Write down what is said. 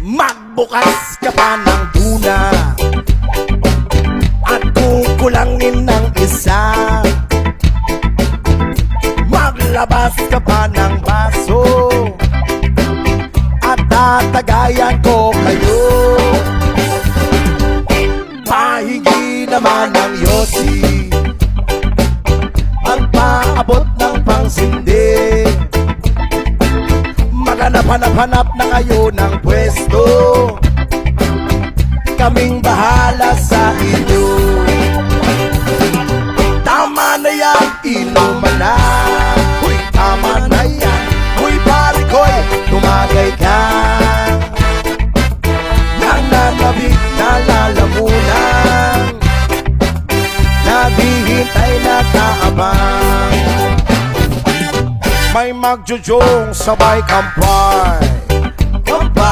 Magbukas ka pa ng tuna at kukulangin ng isa. Maglabas ka pa ng baso at tatagayan ko kayo. Pahingi naman ng yosi, magpaabot ng pangsindi. Maghanap-hanap na kayo ng pwesto, kaming bahala sa inyo. Tama na yan, inuman na. Uy, tama na yan. Uy, pare ko'y tumagay ka. Nananabik na lalamunan, naghihintay na kaabang. May magjujong sabay kampay,